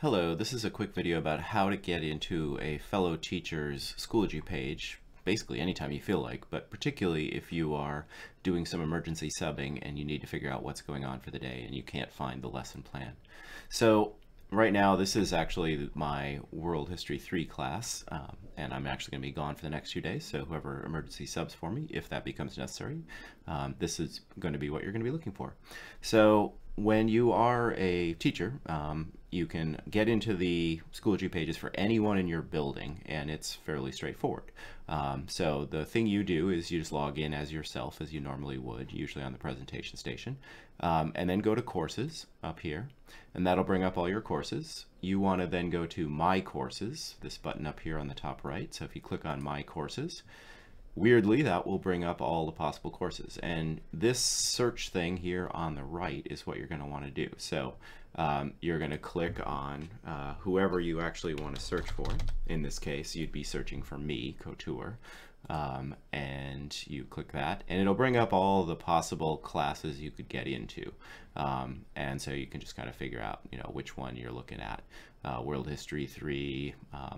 Hello, this is a quick video about how to get into a fellow teacher's Schoology page, basically anytime you feel like, but particularly if you are doing some emergency subbing and you need to figure out what's going on for the day and you can't find the lesson plan. So right now this is actually my World History 3 class, and I'm actually going to be gone for the next few days, so whoever emergency subs for me, if that becomes necessary, this is going to be what you're going to be looking for. So when you are a teacher, you can get into the Schoology pages for anyone in your building, and it's fairly straightforward. So the thing you do is you just log in as yourself as you normally would, usually on the presentation station, and then go to courses up here, and that'll bring up all your courses. You want to then go to My Courses, this button up here on the top right. So if you click on My Courses, weirdly, that will bring up all the possible courses. And this search thing here on the right is what you're going to want to do. So you're going to click on whoever you actually want to search for. In this case, you'd be searching for me, Couture. And you click that, and it'll bring up all the possible classes you could get into. And so you can just kind of figure out, which one you're looking at. World History 3,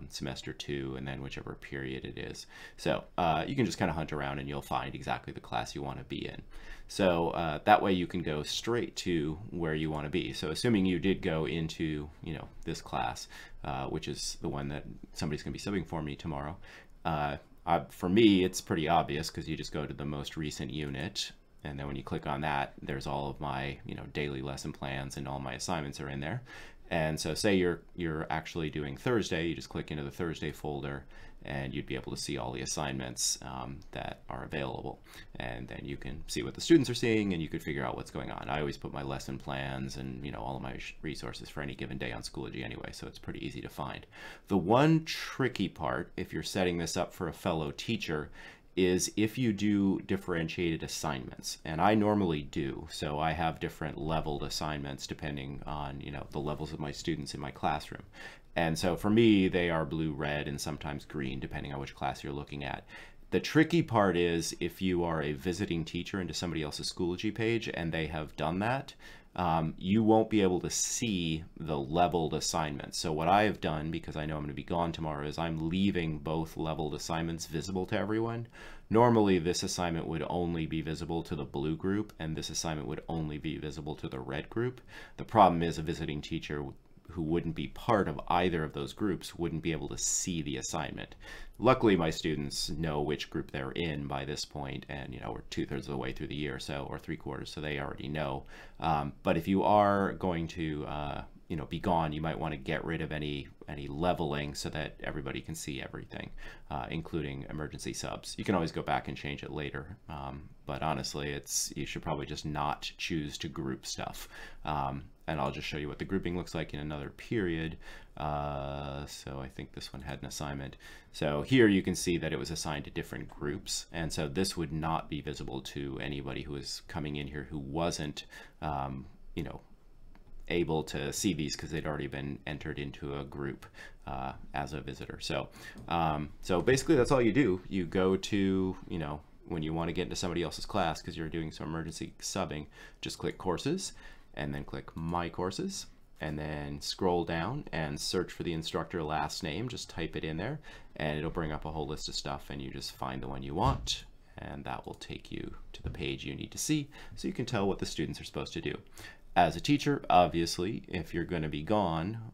Semester 2, and then whichever period it is. So you can just kind of hunt around and you'll find exactly the class you want to be in. So that way you can go straight to where you want to be. So assuming you did go into, this class, which is the one that somebody's going to be subbing for me tomorrow, for me, it's pretty obvious because you just go to the most recent unit, and then when you click on that, there's all of my daily lesson plans and all my assignments are in there. And so say you're actually doing Thursday, you just click into the Thursday folder and you'd be able to see all the assignments that are available. And then you can see what the students are seeing and you could figure out what's going on. I always put my lesson plans and all of my resources for any given day on Schoology anyway, so it's pretty easy to find. The one tricky part, if you're setting this up for a fellow teacher, is if you do differentiated assignments, and I normally do. So I have different leveled assignments depending on the levels of my students in my classroom. And so for me, they are blue, red, and sometimes green, depending on which class you're looking at. The tricky part is if you are a visiting teacher into somebody else's Schoology page and they have done that, you won't be able to see the leveled assignments. So what I have done, because I know I'm going to be gone tomorrow, is I'm leaving both leveled assignments visible to everyone. Normally this assignment would only be visible to the blue group and this assignment would only be visible to the red group. The problem is a visiting teacher who wouldn't be part of either of those groups wouldn't be able to see the assignment. Luckily, my students know which group they're in by this point, and we're 2/3 of the way through the year, so, or 3/4, so they already know. But if you are going to be gone, you might want to get rid of any leveling so that everybody can see everything, including emergency subs. You can always go back and change it later, but honestly, you should probably just not choose to group stuff. And I'll just show you what the grouping looks like in another period. So I think this one had an assignment. So here you can see that it was assigned to different groups, and so this would not be visible to anybody who is coming in here who wasn't able to see these because they'd already been entered into a group as a visitor. So so basically that's all you do. You go to when you want to get into somebody else's class because you're doing some emergency subbing, just click Courses and then click My Courses, and then scroll down and search for the instructor last name. Just type it in there and it'll bring up a whole list of stuff, and you just find the one you want, and that will take you to the page you need to see so you can tell what the students are supposed to do. As a teacher, obviously, if you're going to be gone,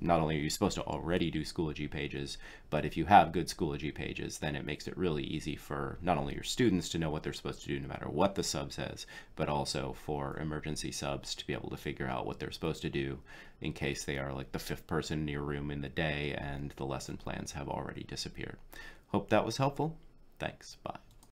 not only are you supposed to already do Schoology pages, but if you have good Schoology pages, then it makes it really easy for not only your students to know what they're supposed to do no matter what the sub says, but also for emergency subs to be able to figure out what they're supposed to do in case they are like the 5th person in your room in the day and the lesson plans have already disappeared. Hope that was helpful. Thanks. Bye.